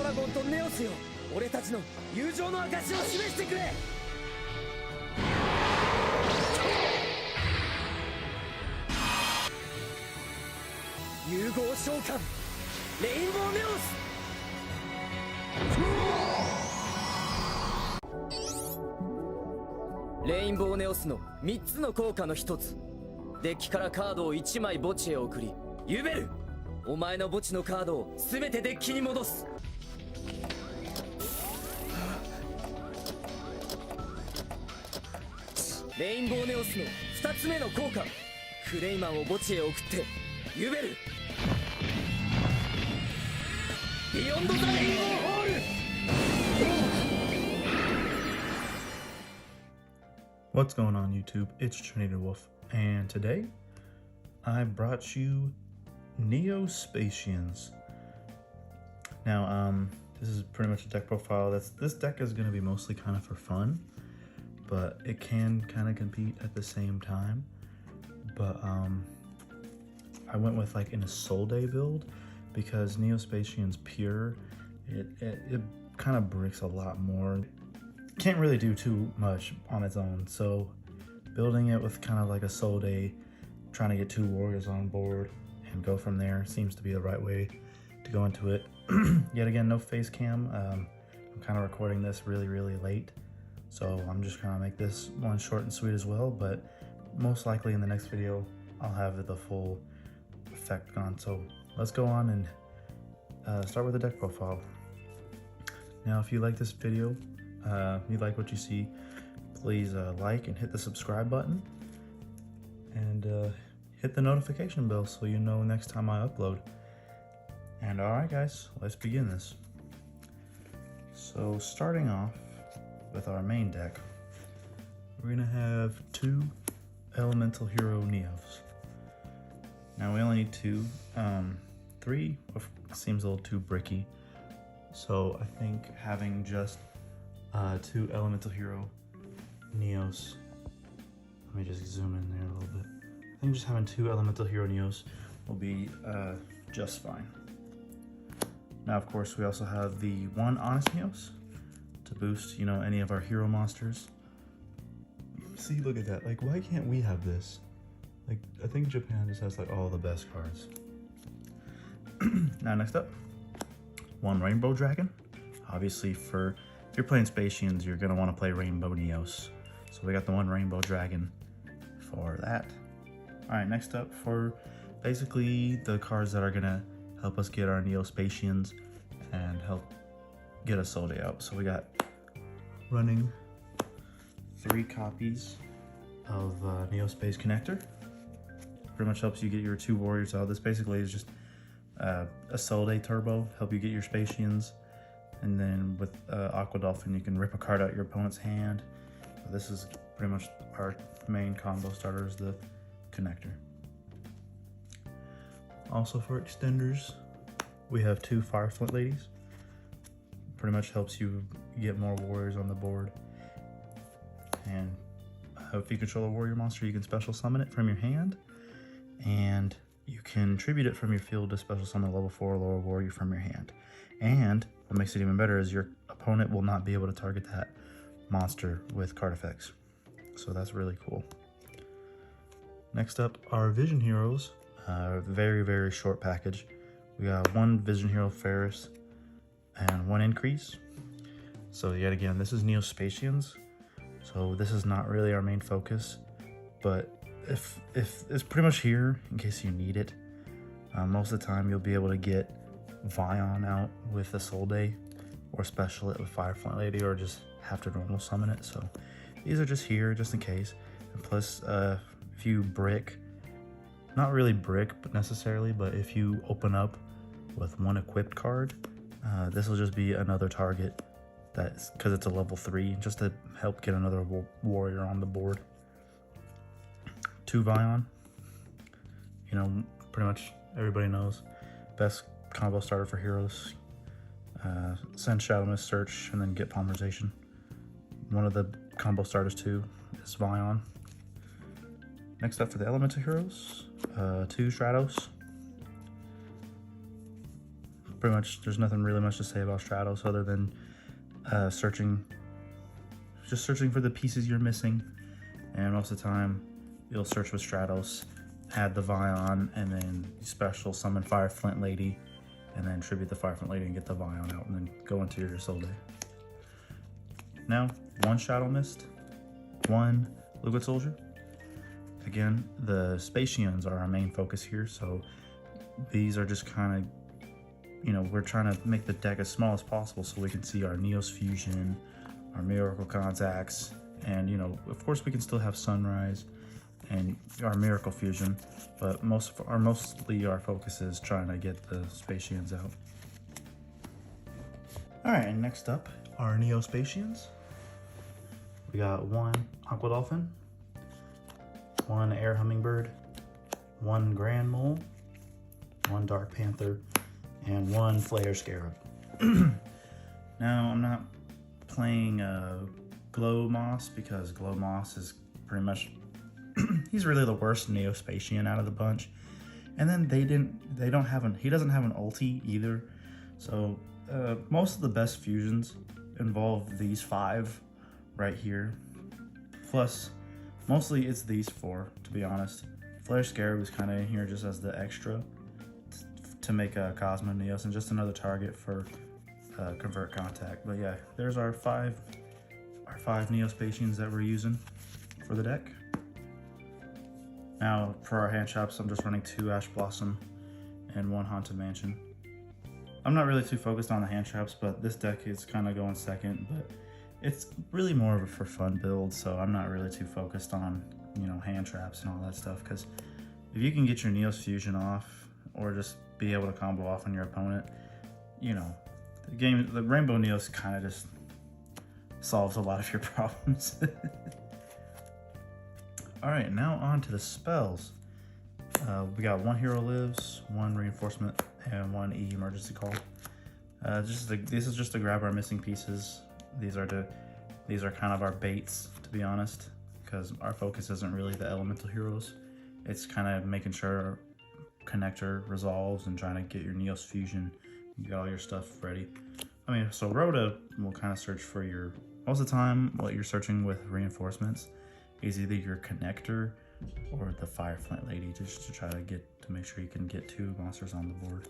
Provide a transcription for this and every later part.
ラゴンとネオスよ、俺たちの友情の証を示してくれ。融合召喚レインボーネオス。レインボーネオスの3つの効果の1つ。デッキからカードを1枚墓地へ送り、ユベル、お前の墓地のカードを全てデッキに戻す。レインボーネオスの2つ目の効果、クレイマンを墓地へ送ってユベル、ビヨンド・ザ・レインボーホール。 What's going on YouTube? It's Trinity Wolf, and today I brought you Neo Spacians. Now, this is pretty much a deck profile. This deck is going to be mostly kind of for fun, but it can kind of compete at the same time. But I went with like in a Soledade build because Neo Spacians pure, it kind of bricks a lot more. Can't really do too much on its own, so building it with kind of like a Soledade, trying to get 2 warriors on board and go from there seems to be the right way to go into it. Yet again, no face cam. I'm kind of recording this really late, so I'm just gonna make this one short and sweet as well, but most likely in the next video I'll have the full effect gone. So let's go on and start with the deck profile. Now if you like this video, you like what you see, please like and hit the subscribe button and hit the notification bell so you know next time I upload. And alright guys, let's begin this. So starting off with our main deck, we're gonna have 2 elemental hero Neos. Now we only need 2. 3 seems a little too bricky, so I think having just 2 elemental hero Neos. Let me just zoom in there a little bit. I think just having 2 elemental hero Neos will be just fine. Now of course we also have the 1 honest Neos to boost, you know, any of our hero monsters. See, look at that. Like, why can't we have this? Like, I think Japan just has like all the best cards. Now next up, 1 rainbow dragon. Obviously if you're playing Spacians, you're gonna want to play Rainbow Neos. So we got the 1 Rainbow Dragon for that. Alright, next up for basically the cards that are gonna help us get our Neo Spacians and help get a Soledade out. So we got running 3 copies of Neo Space Connector. Pretty much helps you get your 2 warriors out. This basically is just a Soledade turbo, help you get your Spacians. And then with Aqua Dolphin, you can rip a card out your opponent's hand. This is pretty much our main combo starter, is the connector. Also for extenders, we have 2 Fire Flint Ladies. Pretty much helps you get more warriors on the board. And if you control a warrior monster, you can special summon it from your hand. And you can tribute it from your field to special summon a level 4 lower warrior from your hand. And what makes it even better is your opponent will not be able to target that monster with card effects. So that's really cool. Next up, our Vision Heroes. Very short package. We got 1 Vision Hero Faris and 1 increase. So yet again, this is Neo Spacians. So this is not really our main focus, but if it's pretty much here in case you need it. Most of the time you'll be able to get Vion out with a Soledade, or special it with Fire Flint Lady, or just have to normal summon it. So these are just here just in case. And plus if you brick, not really brick but necessarily, but if you open up with 1 equipped card, this will just be another target, that's because it's a level 3, just to help get another warrior on the board. 2 Vion, you know, pretty much everybody knows, best combo starter for heroes. Send Shadow Mist, search, and then get Polymerization. One of the combo starters too is Vion. Next up for the elemental heroes, 2 Stratos. pretty much there's nothing really much to say about Stratos other than searching for the pieces you're missing. And most of the time you'll search with Stratos, add the Vion, and then special summon Fire Flint Lady, and then tribute the Fire Flint Lady and get the Vion out, and then go into your Soledade. Now, 1 Shadow Mist, 1 Liquid Soldier. Again, the Spacians are our main focus here, so these are just kind of, you know, we're trying to make the deck as small as possible so we can see our Neos Fusion, our Miracle Contacts, and, you know, of course we can still have Sunrise and our Miracle Fusion, but mostly our focus is trying to get the Spacians out. Alright, and next up, our Neo Spacians. We got 1 Aqua Dolphin, 1 Air Hummingbird, 1 Grand Mole, 1 Dark Panther, and 1 Flare Scarab. Now, I'm not playing Glow Moss because Glow Moss is pretty much he's really the worst Neo Spacian out of the bunch. And then he doesn't have an ulti either. So most of the best fusions involve these 5 right here. Plus, mostly it's these 4, to be honest. Flare Scarab is kind of in here just as the extra to make a Cosmo Neos and just another target for Convert Contact. But yeah, there's our 5 Neo Spacians that we're using for the deck. Now, for our hand shops, I'm just running 2 Ash Blossom and 1 Haunted Mansion. I'm not really too focused on the hand traps, but this deck is kind of going second, but it's really more of a for fun build, so I'm not really too focused on, you know, hand traps and all that stuff, because if you can get your Neos Fusion off, or just be able to combo off on your opponent, you know, the Rainbow Neos kind of just solves a lot of your problems. Alright, now on to the spells. We got 1 Hero Lives, 1 Reinforcement, and 1 E Emergency Call. This is just to grab our missing pieces. These are kind of our baits, to be honest, because our focus isn't really the elemental heroes. It's kind of making sure Connector resolves and trying to get your Neos Fusion. You got all your stuff ready. I mean, so Rhoda will kind of search for your, most of the time, what you're searching with reinforcements is either your Connector or the Fire Flint Lady, just to try to make sure you can get 2 monsters on the board.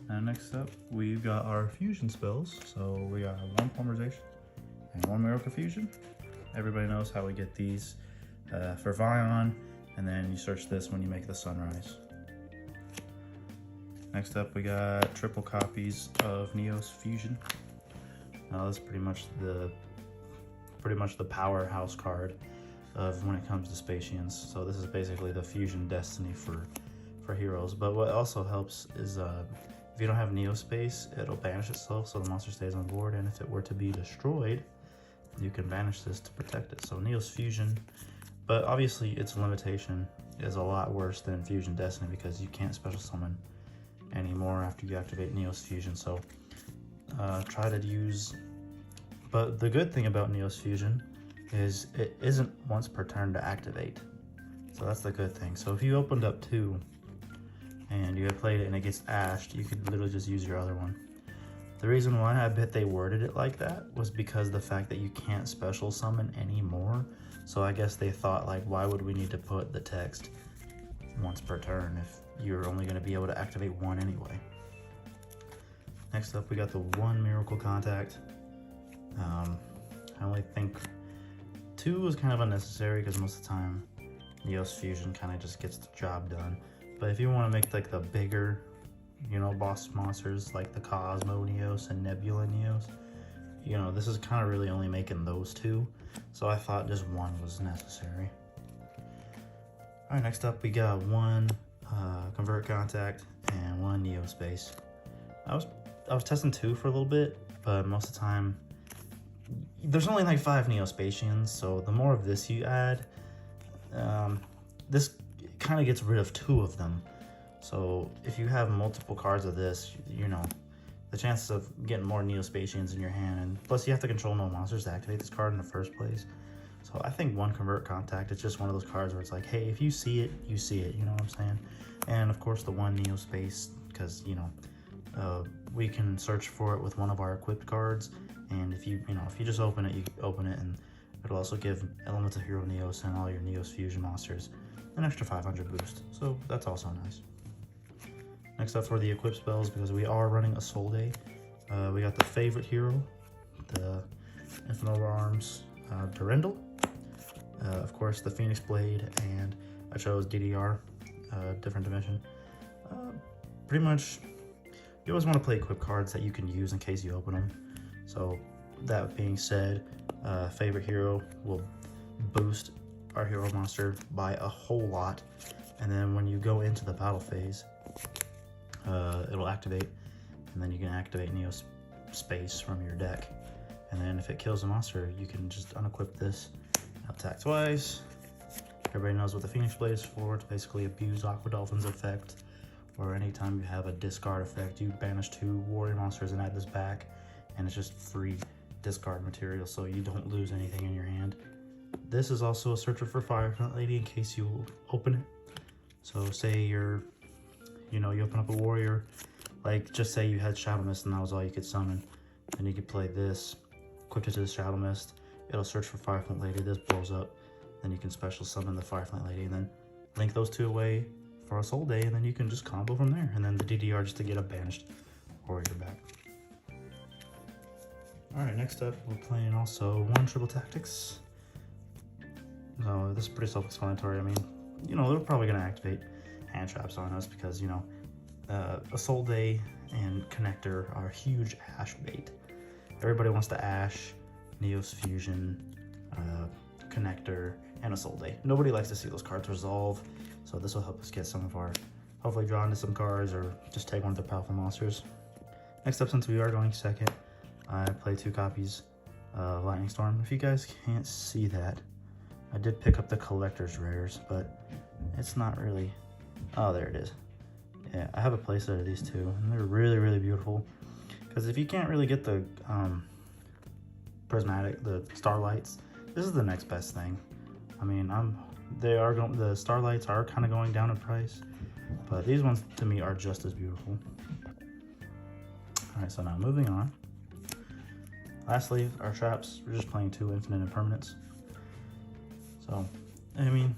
Now next up, we've got our fusion spells. So we got 1 Polymerization and 1 Miracle Fusion. Everybody knows how we get these for Vion, and then you search this when you make the Sunrise. Next up, we got triple copies of Neos Fusion. Now this is pretty much the powerhouse card of when it comes to Spacians. So this is basically the Fusion Destiny for heroes. But what also helps is if you don't have Neo Space, it'll banish itself so the monster stays on board, and if it were to be destroyed, you can banish this to protect it. So Neos Fusion, but obviously its limitation is a lot worse than Fusion Destiny because you can't special summon anymore after you activate Neos Fusion. So try to use, but the good thing about Neos Fusion is it isn't once per turn to activate. So that's the good thing. So if you opened up 2 and you had played it and it gets ashed, you could literally just use your other one. The reason why I bet they worded it like that was because the fact that you can't special summon anymore. So I guess they thought, like, why would we need to put the text once per turn if you're only going to be able to activate 1 anyway. Next up, we got the 1 Miracle Contact. I only think 2 was kind of unnecessary because most of the time Neos Fusion kind of just gets the job done. But if you want to make like the bigger, you know, boss monsters like the Cosmo Neos and Nebula Neos, you know, this is kind of really only making those 2. So I thought just 1 was necessary. Alright, next up we got 1 Convert Contact and 1 Neo Space. I was testing 2 for a little bit, but most of the time there's only like 5 Neo Spacians, so the more of this you add, this kind of gets rid of 2 of them. So if you have multiple cards of this, you know, the chances of getting more Neo Spacians in your hand, and plus you have to control no monsters to activate this card in the first place. So I think one Convert Contact is just one of those cards where it's like, hey, if you see it, you see it, you know what I'm saying? And of course the one Neo Space, because, you know, we can search for it with one of our equipped cards, and if you just open it, you open it, and it'll also give Elements of Hero Neos and all your Neos Fusion monsters an extra 500 boost, so that's also nice. Next up for the equip spells, because we are running a Soledade, we got the favorite hero, the Infinite Arms Durendal, of course the Phoenix Blade, and I chose DDR, different dimension. Pretty much, you always want to play equip cards that you can use in case you open them. So that being said, favorite hero will boost our hero monster by a whole lot, and then when you go into the battle phase, it'll activate, and then you can activate Neo Space from your deck, and then if it kills a monster, you can just unequip this, attack twice. Everybody knows what the Phoenix Blade is for. It's basically abuse Aqua Dolphin's effect, or anytime you have a discard effect, you banish 2 warrior monsters and add this back, and it's just free discard material, so you don't lose anything in your hand. This is also a searcher for Firefront Lady in case you open it. So say you open up a warrior, like just say you had Shadow Mist and that was all you could summon, and you could play this, equip it to the Shadow Mist, it'll search for Firefront Lady, this blows up, then you can special summon the Firefront Lady, and then link those 2 away for a Soledade, and then you can just combo from there, and then the DDR just to get a banished warrior back. Alright, next up we're playing also 1 Triple Tactics. So this is pretty self-explanatory. I mean, you know, they're probably going to activate hand traps on us because, you know, a Soledade and Connector are huge Ash bait. Everybody wants to Ash, Neos Fusion, Connector, and a Soledade. Nobody likes to see those cards resolve, so this will help us get some of our, hopefully draw into some cards or just take one of the powerful monsters. Next up, since we are going second, I play 2 copies of Lightning Storm. If you guys can't see that, I did pick up the collector's rares, but it's not really, oh, there it is. Yeah, I have a playset of these 2, and they're really, really beautiful. Because if you can't really get the prismatic, the starlights, this is the next best thing. I mean, the starlights are kind of going down in price, but these ones to me are just as beautiful. All right, so now moving on. Lastly, our traps, we're just playing 2 infinite impermanents. So, I mean,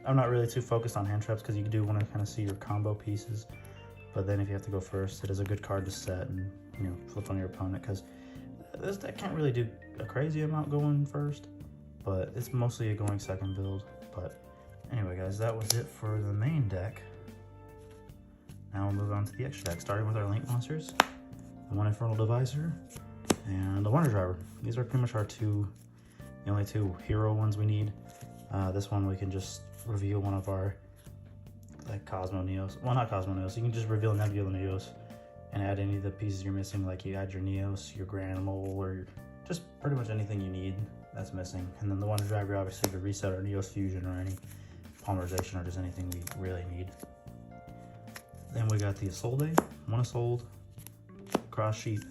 I'm not really too focused on hand traps because you do want to kind of see your combo pieces. But then if you have to go first, it is a good card to set and, you know, flip on your opponent, because this deck can't really do a crazy amount going first, but it's mostly a going second build. But anyway, guys, that was it for the main deck. Now we'll move on to the extra deck, starting with our Link monsters, the 1 Infernal Divisor, and the Wonder Driver. These are pretty much our the only 2 hero ones we need. This one we can just reveal one of our like Cosmo Neos. Well, not Cosmo Neos. You can just reveal Nebula Neos and add any of the pieces you're missing. Like you add your Neos, your Granimal, or just pretty much anything you need that's missing. And then the Wonder Driver obviously to reset our Neos Fusion or any polymerization or just anything we really need. Then we got the Soledade, 1 Isolde, Cross Sheet,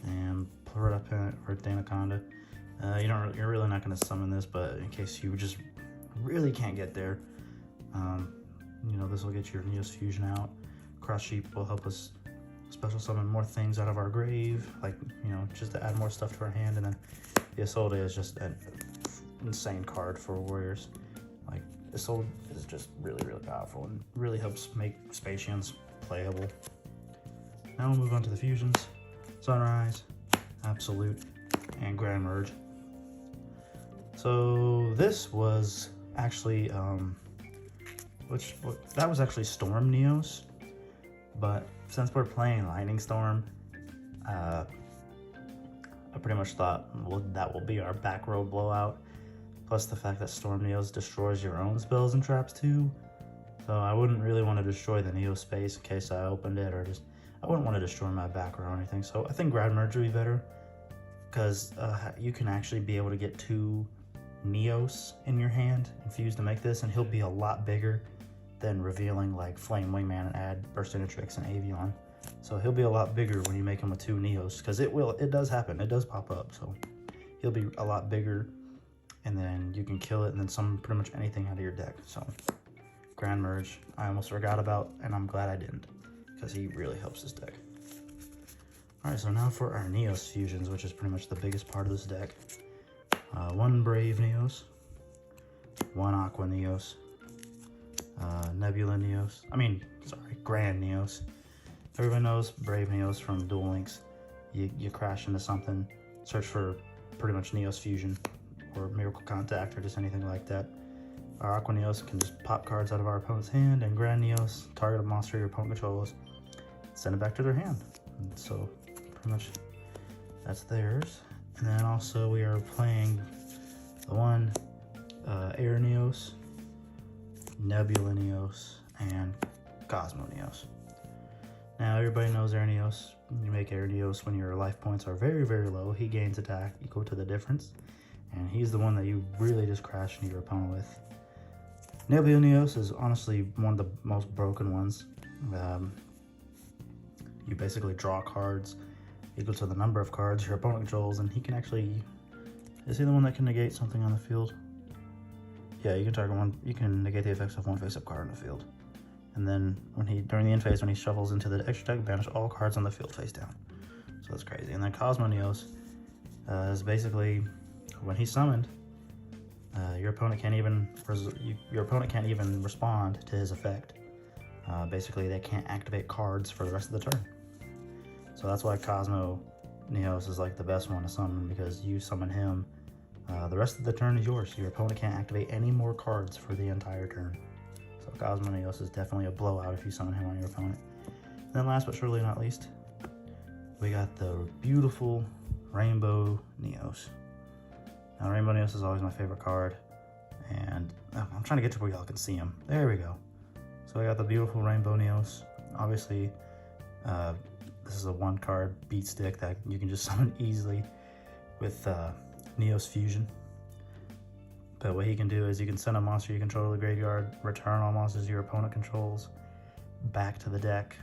and Pluripotent or Anaconda. You're really not going to summon this, but in case you just really can't get there, you know, this will get your Neos Fusion out. Cross Sheep will help us special summon more things out of our grave, like, you know, just to add more stuff to our hand. And then the Isolde is just an insane card for warriors. Like, Isolde is just really, really powerful and really helps make Spacians playable. Now we'll move on to the fusions. Sunrise, Absolute, and Grand Merge. So this was actually, that was actually Storm Neos, but since we're playing Lightning Storm, I pretty much thought, well, that will be our back row blowout, plus the fact that Storm Neos destroys your own spells and traps too, so I wouldn't really want to destroy the Neo space in case I opened it, or just, I wouldn't want to destroy my back row or anything, so I think Grand Merge would be better, because you can actually be able to get 2 Neos in your hand infused to make this, and he'll be a lot bigger than revealing like Flame Wingman and add Burstinatrix and Avion. So he'll be a lot bigger when you make him with 2 Neos, because it does happen, it does pop up, so he'll be a lot bigger. and then you can kill it and then summon pretty much anything out of your deck. So Grand Merge, I almost forgot about, and I'm glad I didn't, because he really helps this deck. Alright, so now for our Neos fusions, which is pretty much the biggest part of this deck. One Brave Neos, one Aqua Neos, Nebula Neos, Grand Neos. Everybody knows Brave Neos from Duel Links. You crash into something, search for pretty much Neos Fusion or Miracle Contact or just anything like that. Our Aqua Neos can just pop cards out of our opponent's hand, and Grand Neos target a monster your opponent controls, send it back to their hand. And so pretty much that's theirs. And then also we are playing the one Air Neos, Nebula Neos, and Cosmo Neos. Now everybody knows Air Neos. You make Air Neos when your life points are very, very low. He gains attack equal to the difference, and he's the one that you really just crash into your opponent with. Nebula Neos is honestly one of the most broken ones. You basically draw cards equal to the number of cards your opponent controls, and he can actually... Is he the one that can negate something on the field? Yeah, you can target one. You can negate the effects of one face-up card on the field. And then during the end phase, when he shuffles into the extra deck, banish all cards on the field face down. So that's crazy. And then Cosmo Neos is basically when he's summoned, your opponent can't even respond to his effect. Basically, they can't activate cards for the rest of the turn. So that's why Cosmo Neos is like the best one to summon, because you summon him, the rest of the turn is yours. Your opponent can't activate any more cards for the entire turn. So Cosmo Neos is definitely a blowout if you summon him on your opponent. And then last but surely not least, we got the beautiful Rainbow Neos. Now Rainbow Neos is always my favorite card, and I'm trying to get to where y'all can see him. There we go. So I got the beautiful Rainbow Neos. Obviously, this is a one card beat stick that you can just summon easily with Neos Fusion. But what he can do is you can send a monster you control to the graveyard, return all monsters your opponent controls back to the deck,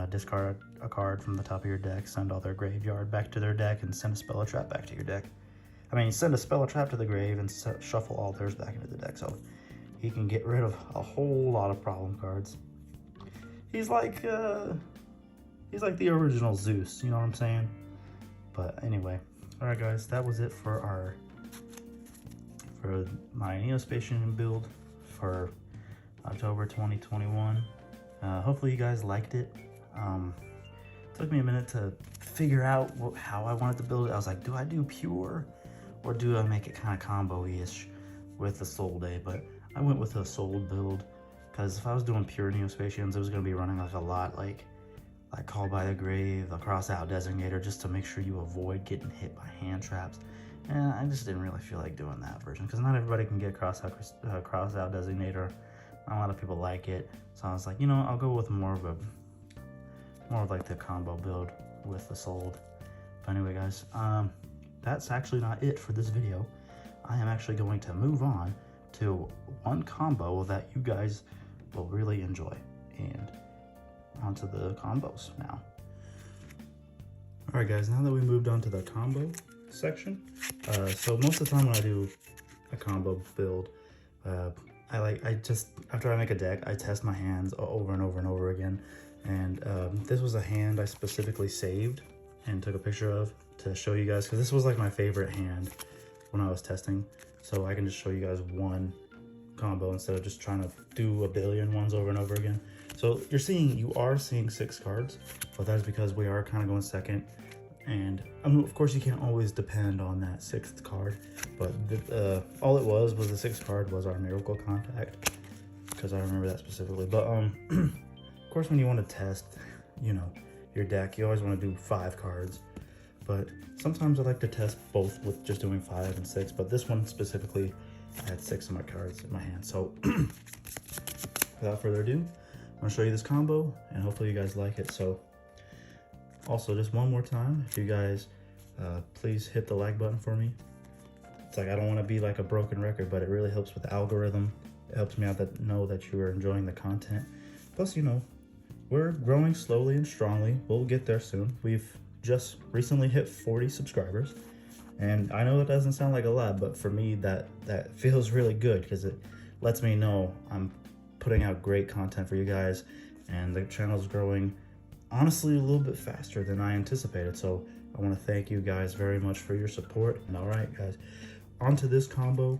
discard a card from the top of your deck, send all their graveyard back to their deck, and send a spell or trap back to your deck. Send a spell or trap to the grave and shuffle all theirs back into the deck. So he can get rid of a whole lot of problem cards. He's like the original Zeus, you know what I'm saying? But anyway, all right guys, that was it for my Neospatian build for October 2021. Hopefully you guys liked it. It took me a minute to figure out how I wanted to build it. I was like, do I do pure or do I make it kind of combo-ish with the Soledade? But I went with a Sold build, because if I was doing pure Neospatians, it was going to be running like a lot like Call by the Grave, a Cross-Out Designator, just to make sure you avoid getting hit by hand traps. And I just didn't really feel like doing that version, because not everybody can get Cross-Out Designator. Not a lot of people like it. So I was like, I'll go with more of like the combo build with the Sold. But anyway guys, that's actually not it for this video. I am actually going to move on to one combo that you guys will really enjoy, and onto the combos now. Alright guys, now that we moved on to the combo section, so most of the time when I do a combo build, after I make a deck, I test my hands over and over and over again. And this was a hand I specifically saved and took a picture of to show you guys, because this was like my favorite hand when I was testing. So I can just show you guys one combo instead of just trying to do a billion ones over and over again. So you are seeing 6 cards, but that's because we are kind of going second. And of course you can't always depend on that 6th card, but all it was the 6th card was our Miracle Contact, because I remember that specifically. But of course when you want to test, your deck, you always want to do 5 cards. But sometimes I like to test both with just doing 5 and 6, but this one specifically, I had 6 of my cards in my hand. So without further ado, I'm gonna show you this combo, and hopefully you guys like it. So also, just one more time, if you guys please hit the like button for me. It's like, I don't want to be like a broken record, but it really helps with the algorithm. It helps me out to know that you are enjoying the content. Plus, we're growing slowly and strongly. We'll get there soon. We've just recently hit 40 subscribers, And I know it doesn't sound like a lot, but for me that feels really good because it lets me know I'm putting out great content for you guys, and the channel's growing honestly a little bit faster than I anticipated. So I want to thank you guys very much for your support. And all right, guys, onto this combo.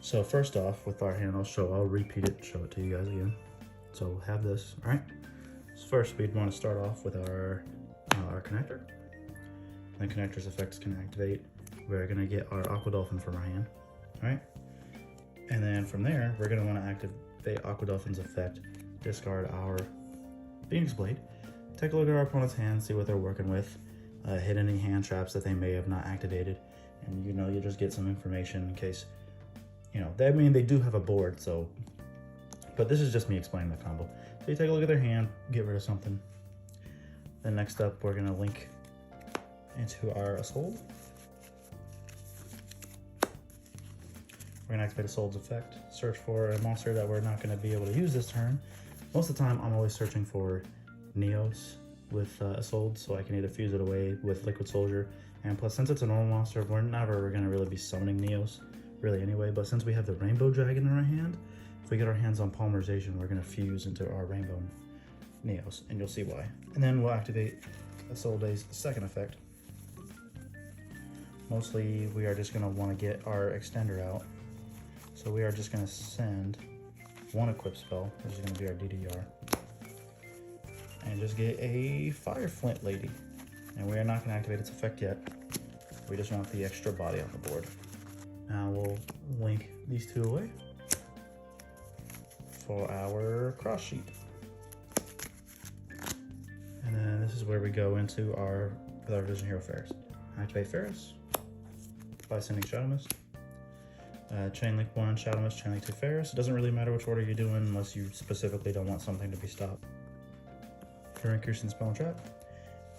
So first off, with our hand, I'll repeat it, show it to you guys again. So we'll have this, all right? So first, we'd want to start off with our connector. The connector's effects can activate. We're gonna get our Aqua Dolphin from our hand, all right? And then from there, we're gonna want to activate Aqua Dolphin's effect, discard our Phoenix Blade, take a look at our opponent's hand, see what they're working with, hit any hand traps that they may have not activated, and you just get some information in case, I mean, they do have a board, so, but this is just me explaining the combo. So you take a look at their hand, get rid of something. Then next up, we're gonna link into our Isolde. We're gonna activate Isolde's effect, search for a monster that we're not gonna be able to use this turn. Most of the time, I'm always searching for Neos with Isolde, so I can either fuse it away with Liquid Soldier, and plus, since it's a normal monster, we're never gonna really be summoning Neos, really anyway, but since we have the Rainbow Dragon in our hand, if we get our hands on Polymerization, we're gonna fuse into our Rainbow Neos, and you'll see why. And then we'll activate Soledade's second effect. Mostly, we are just gonna wanna get our extender out. So we are just gonna send one equip spell, which is gonna be our DDR, and just get a Fire Flint Lady. And we are not gonna activate its effect yet. We just want the extra body on the board. Now we'll link these two away for our cross sheet. And then this is where we go into with our Vision Hero Faris. Activate Faris by sending Shadow Mist. Chain link 1, Shadow Mist, chain link 2, Faris. It doesn't really matter which order you're doing unless you specifically don't want something to be stopped. For increasing spell and trap.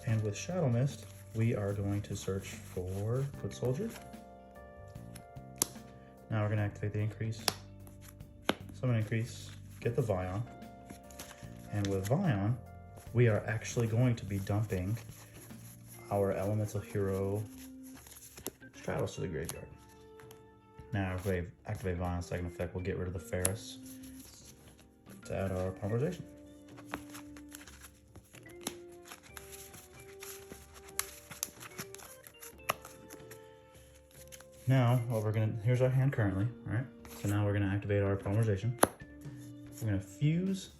And with Shadow Mist, we are going to search for Foot Soldier. Now we're going to activate the increase, summon increase, get the Vion. And with Vion, we are actually going to be dumping our Elemental Hero Stratos to the graveyard. Now if we activate Vion's second effect, we'll get rid of the Faris to add our Polymerization. Now, here's our hand currently, all right? So now we're gonna activate our Polymerization. We're gonna fuse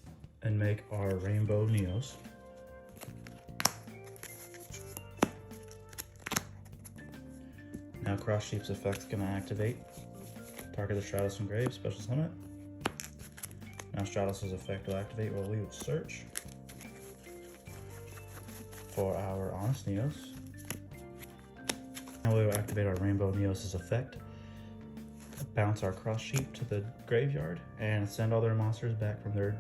and make our Rainbow Neos. Now Cross Sheep's effect's gonna activate. Target the Stratos and Grave, special summon. Now Stratos' effect will activate while we will search for our Honest Neos. Now we will activate our Rainbow Neos' effect, bounce our Cross Sheep to the graveyard, and send all their monsters back from their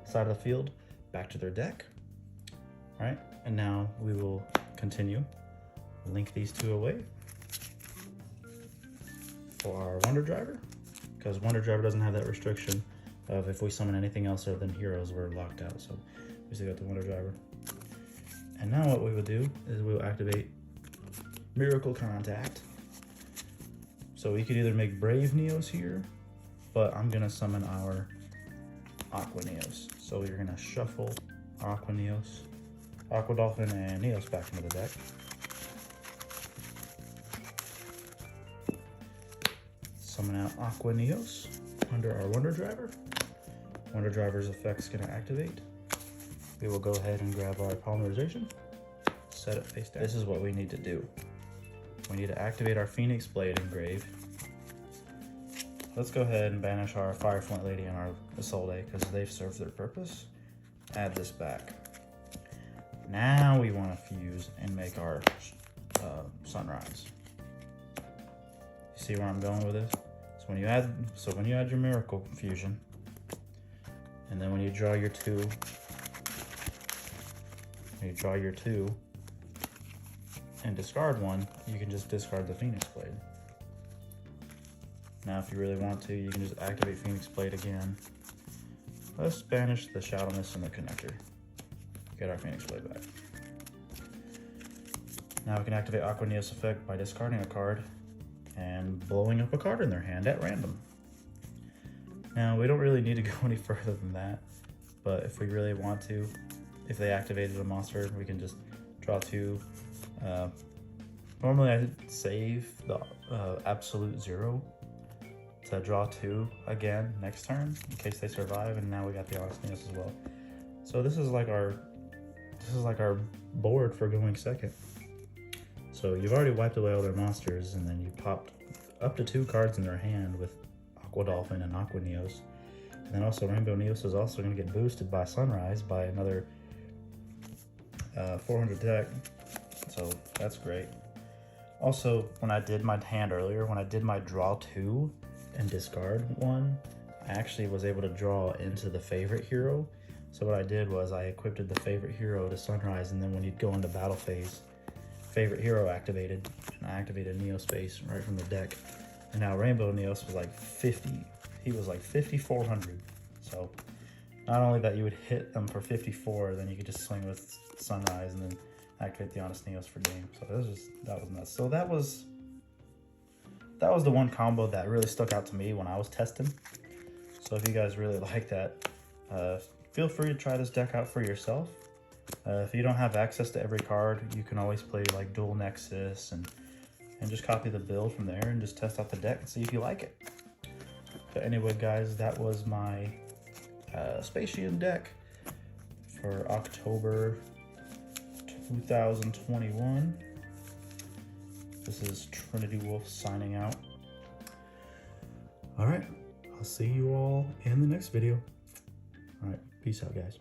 side of the field back to their deck. All right, and now we will continue. Link these two away for our Wonder Driver, because Wonder Driver doesn't have that restriction of if we summon anything else other than heroes, we're locked out. So we still got the Wonder Driver. And now what we will do is we will activate Miracle Contact. So we could either make Brave Neos here, but I'm gonna summon our Aqua Neos. So you're gonna shuffle Aqua Neos, Aqua Dolphin, and Neos back into the deck. Summon out Aqua Neos under our Wonder Driver. Wonder Driver's effect's gonna activate. We will go ahead and grab our Polymerization, set it face down. This is what we need to do. We need to activate our Phoenix Blade and Grave. Let's go ahead and banish our Fire Flint Lady and our Soledade because they've served their purpose. Add this back. Now we want to fuse and make our Sunrise. You see where I'm going with this? So when you add your Miracle Fusion, and then when you draw your two, and discard one, you can just discard the Phoenix Blade. Now if you really want to, you can just activate Phoenix Blade again. Let's banish the Shadow Mist and the connector. Get our Phoenix Blade back. Now we can activate Aqua Neos effect by discarding a card and blowing up a card in their hand at random. Now we don't really need to go any further than that, but if we really want to, if they activated a monster, we can just draw 2. Normally I save the absolute 0 to draw 2 again next turn in case they survive, and now we got the Honest Neos as well. So this is like our board for going second. So you've already wiped away all their monsters, and then you popped up to 2 cards in their hand with Aqua Dolphin and Aqua Neos. And then also Rainbow Neos is also going to get boosted by Sunrise by another 400 deck. So that's great. Also, when I did my hand earlier, when I did my draw 2 and discard 1, I actually was able to draw into the favorite hero. So what I did was I equipped the favorite hero to Sunrise, and then when you'd go into battle phase, favorite hero activated, and I activated Neospace right from the deck. And now Rainbow Neos was like 50. He was like 5,400. So not only that you would hit them for 54, then you could just swing with Sunrise and then activate the Honest Neos for game. So that was nuts. So that was the one combo that really stuck out to me when I was testing. So if you guys really like that, feel free to try this deck out for yourself. If you don't have access to every card, you can always play like Dual Nexus and just copy the build from there and just test out the deck and see if you like it. But anyway, guys, that was my Spacian deck for October 2021. This is Trinity Wolf signing out. All right, I'll see you all in the next video. All right, peace out, guys.